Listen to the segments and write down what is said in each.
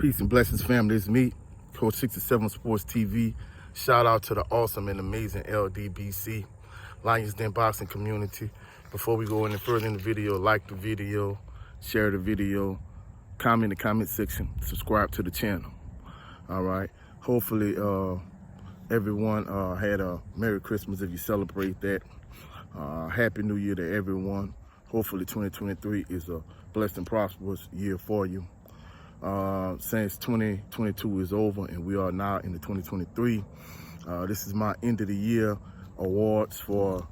Peace and blessings, family. It's me, Coach 67 Sports TV. Shout out to the awesome and amazing LDBC Lions Den boxing community. Before we go any further in the video, like the video, share the video, comment in the comment section, subscribe to the channel. All right. Hopefully, everyone had a Merry Christmas if you celebrate that. Happy New Year to everyone. Hopefully 2023 is a blessed and prosperous year for you. Since 2022 is over and we are now in the 2023, this is my end of the year awards for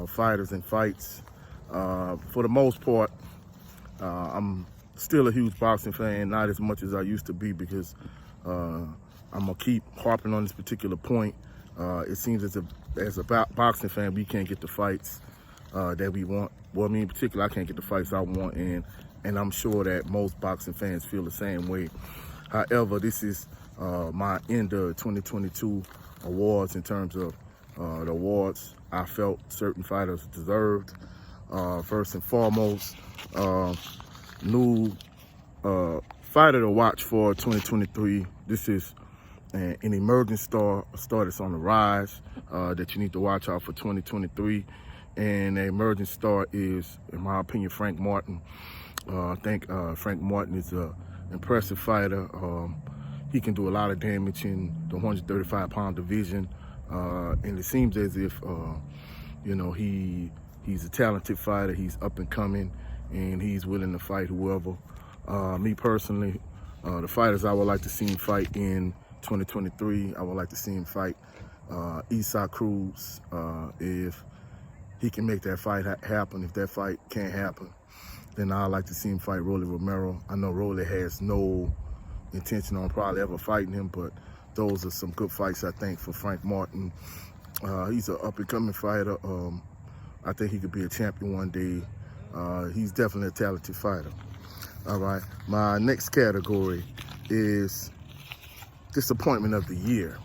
fighters and fights. For the most part, I'm still a huge boxing fan, not as much as I used to be, because I'm gonna keep harping on this particular point. It seems as a boxing fan, we can't get the fights that we want. Well, me in particular, I can't get the fights I want, and I'm sure that most boxing fans feel the same way. However, this is my end of 2022 awards in terms of the awards I felt certain fighters deserved. First and foremost, new fighter to watch for 2023. This is an emerging star, a star that's on the rise that you need to watch out for 2023. And the emerging star is, in my opinion, Frank Martin. I think Frank Martin is an impressive fighter. He can do a lot of damage in the 135-pound division, and it seems as if he's a talented fighter. He's up and coming, and he's willing to fight whoever. Me personally, the fighters I would like to see him fight in 2023, I would like to see him fight Isaac Cruz. If he can make that fight happen, if that fight can't happen, then I'd like to see him fight Rolly Romero. I know Rolly has no intention on probably ever fighting him, but those are some good fights, I think, for Frank Martin. He's an up-and-coming fighter. I think he could be a champion one day. He's definitely a talented fighter. All right, my next category is disappointment of the year.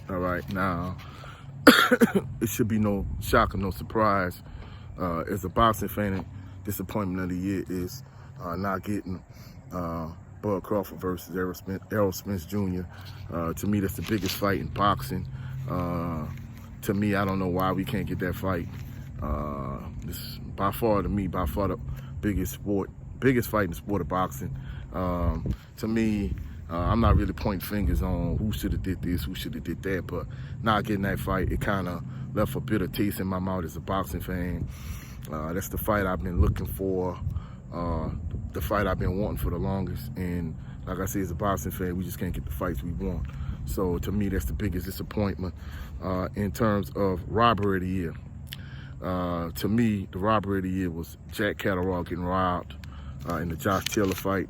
All right, now, it should be no shock or no surprise. As a boxing fan, disappointment of the year is not getting Bud Crawford versus Errol Spence Jr. To me, that's the biggest fight in boxing. To me, I don't know why we can't get that fight. This by far the biggest fight in the sport of boxing. To me, I'm not really pointing fingers on who should have did this, who should have did that, but not getting that fight, it kind of left a bitter taste in my mouth as a boxing fan. That's the fight I've been looking for, the fight I've been wanting for the longest. And like I said, as a boxing fan, we just can't get the fights we want. So to me, that's the biggest disappointment. In terms of robbery of the year, to me, the robbery of the year was Jack Catterall getting robbed in the Josh Taylor fight.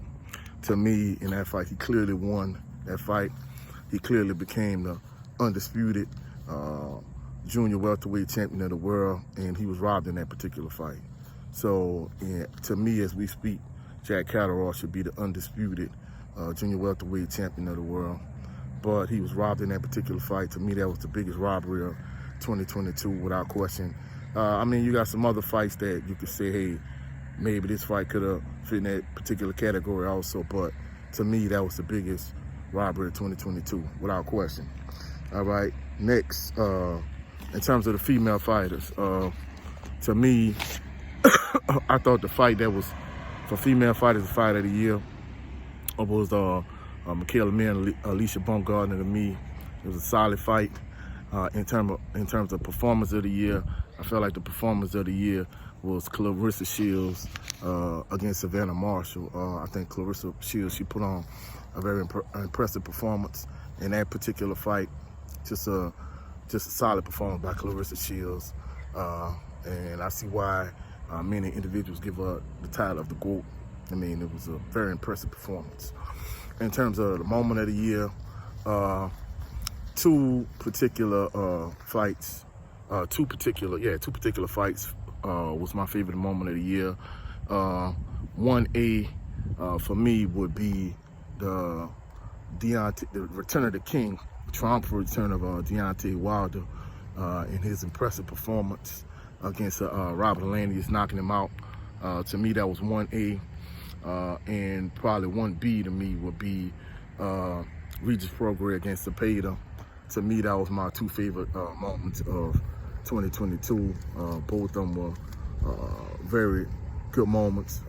To me, in that fight, he clearly won that fight. He clearly became the undisputed junior welterweight champion of the world, and he was robbed in that particular fight. So, to me, as we speak, Jack Catterall should be the undisputed junior welterweight champion of the world. But he was robbed in that particular fight. To me, that was the biggest robbery of 2022, without question. I mean, you got some other fights that you could say, hey, maybe this fight could have fit in that particular category also, but to me, that was the biggest robbery of 2022, without question. All right, next, in terms of the female fighters, to me, I thought the fight that was for female fighters, the fight of the year, was Michaela Mir and Alicia Baumgardner. To me, it was a solid fight. In terms of performance of the year, I felt like the performance of the year was Clarissa Shields against Savannah Marshall. I think Clarissa Shields, she put on a very impressive performance in that particular fight. Just a solid performance by Clarissa Shields. And I see why many individuals give her the title of the GOAT. I mean, it was a very impressive performance. In terms of the moment of the year, two particular fights was my favorite moment of the year. 1A for me would be the return of the King, triumphant return of Deontay Wilder in his impressive performance against Robert Landis, knocking him out. To me, that was 1A. And probably 1B to me would be Regis Prograis against Cepeda. To me, that was my two favorite moments of 2022. Both of them were very good moments.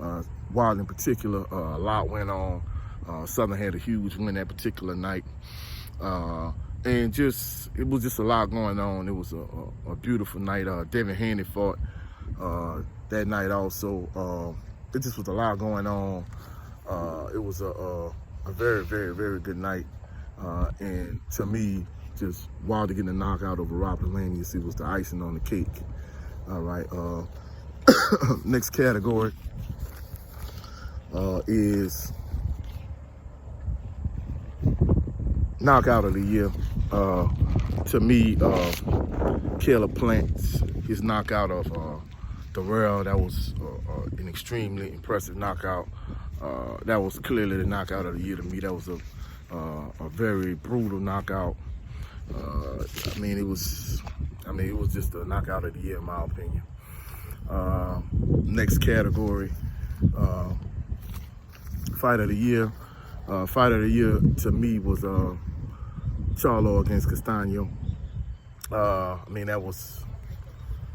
Wild in particular, a lot went on. Southern had a huge win that particular night. And it was just a lot going on. It was a beautiful night. Devin Haney fought that night also. It just was a lot going on. It was a very, very, very good night. And to me, just wild to get a knockout over Robert Lanius. It was the icing on the cake. All right. Next category is knockout of the year. To me, Caleb Plant's his knockout of Darrell, that was an extremely impressive knockout. That was clearly the knockout of the year to me. That was a very brutal knockout. It was just a knockout of the year in my opinion. Next category, fight of the year. Fight of the year to me was Charlo against Castaño.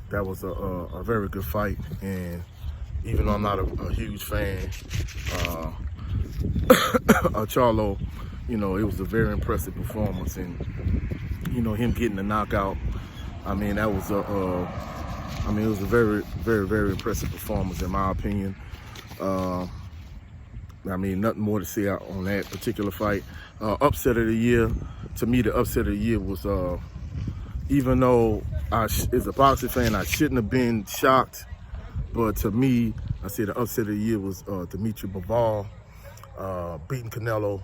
That was a very good fight, and even though I'm not a huge fan of Charlo, it was a very impressive performance, and him getting the knockout. That was it was a very, very, very impressive performance in my opinion. Nothing more to say on that particular fight. Upset of the year, to me, the upset of the year was, even though as a boxing fan, I shouldn't have been shocked, but to me, I say the upset of the year was Dimitri Bivol beating Canelo.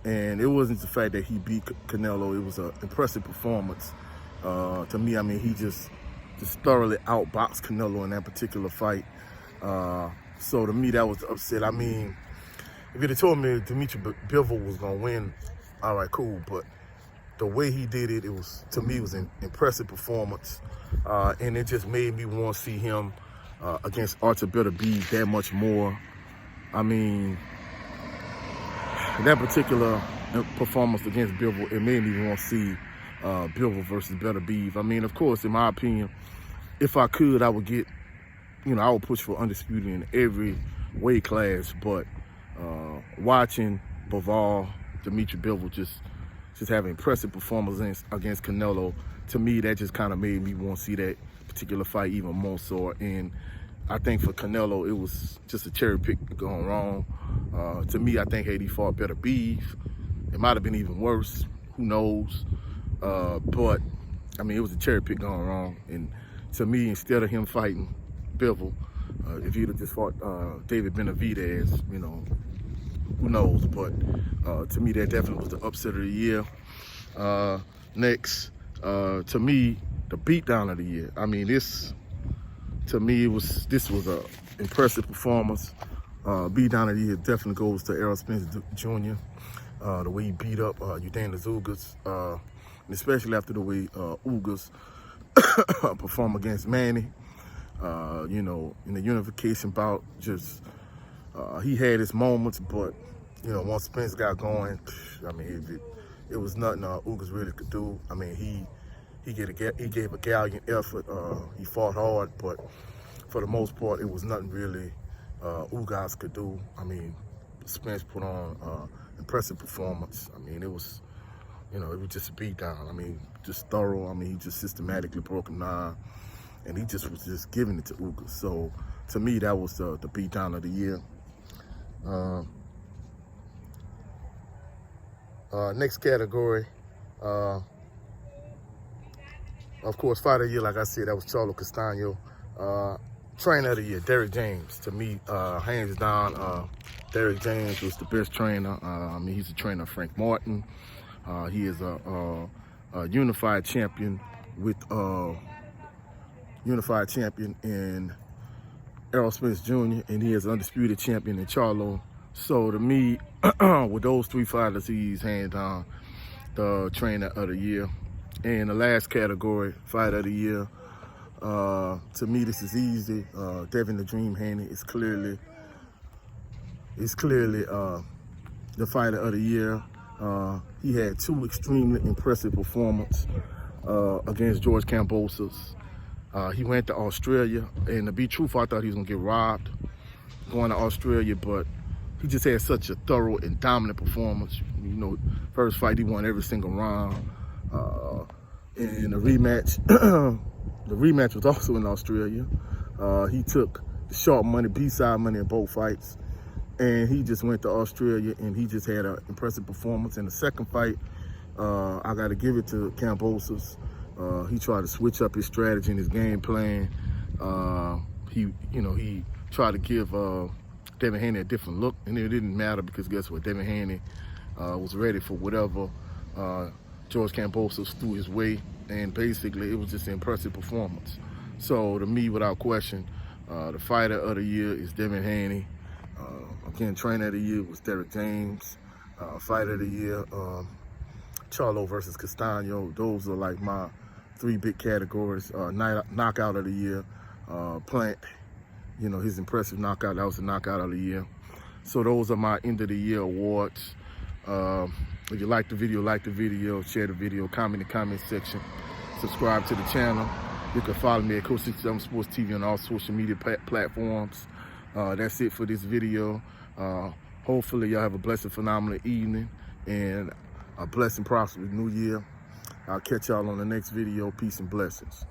And it wasn't the fact that he beat Canelo, it was an impressive performance. To me, he just thoroughly outboxed Canelo in that particular fight. So to me, that was the upset. If you'd have told me Dimitri Bivol was gonna win, all right, cool. But the way he did it, to me, it was an impressive performance. And it just made me want to see him against Artur Beterbiev that much more. That particular performance against Bivol, it made me want to see Bivol versus Beterbiev. Of course, in my opinion, if I could, I would get, I would push for undisputed in every weight class. But watching Bivol, Dimitri Bivol just have impressive performances against Canelo, to me, that just kind of made me want to see that particular fight even more so. And I think for Canelo, it was just a cherry pick going wrong. To me, I think had he fought Beterbiev, it might have been even worse. Who knows? But it was a cherry pick going wrong. And to me, instead of him fighting Bivol, if he'd have just fought David Benavidez, who knows? But to me, that definitely was the upset of the year. Next, to me, the beatdown of the year. To me, this was a impressive performance. Beatdown of the year definitely goes to Errol Spence Jr. The way he beat up Yordenis Ugas, and especially after the way Ugas performed against Manny. In the unification bout, he had his moments, but once Spence got going, it was nothing Ugas really could do. He gave a gallant effort. He fought hard, but for the most part, it was nothing really Ugas could do. Spence put on impressive performance. It was, it was just a beatdown. Just thorough. He just systematically broke him down, and he just was just giving it to Ugas. So to me, that was the beatdown of the year. Next category, of course, fight of the year, like I said, that was Charlo Castaño. Trainer of the year, Derrick James. To me, hands down, Derrick James was the best trainer. He's a trainer of Frank Martin. He is a unified champion with unified champion in Errol Spence Jr., and he is an undisputed champion in Charlo. So to me, with those three fighters, he's hands down the trainer of the year. And the last category, fight of the year, to me, this is easy. Devin the Dream Haney is clearly the fighter of the year. He had 2 extremely impressive performances against George Kambosos. He went to Australia, and to be truthful, I thought he was gonna get robbed going to Australia, but he just had such a thorough and dominant performance. You know, first fight he won every single round. And the rematch was also in Australia. He took the sharp money, B-side money in both fights, and he just went to Australia and he just had an impressive performance. In the second fight, I got to give it to Kambosos. He tried to switch up his strategy and his game plan. He tried to give Devin Haney a different look, and it didn't matter because guess what? Devin Haney was ready for whatever George Kambosos threw his way, and basically it was just an impressive performance. So to me, without question, the fighter of the year is Devin Haney. Again, trainer of the year was Derek James. Fighter of the year, Charlo versus Castano. Those are like my 3 big categories. Knockout of the year, Plant. You know, his impressive knockout, that was the knockout of the year. So those are my end of the year awards. If you like the video, share the video, comment in the comment section, subscribe to the channel. You can follow me at Coach 67 Sports TV on all social media platforms. That's it for this video. Hopefully y'all have a blessed, phenomenal evening and a blessed and prosperous new year. I'll catch y'all on the next video. Peace and blessings.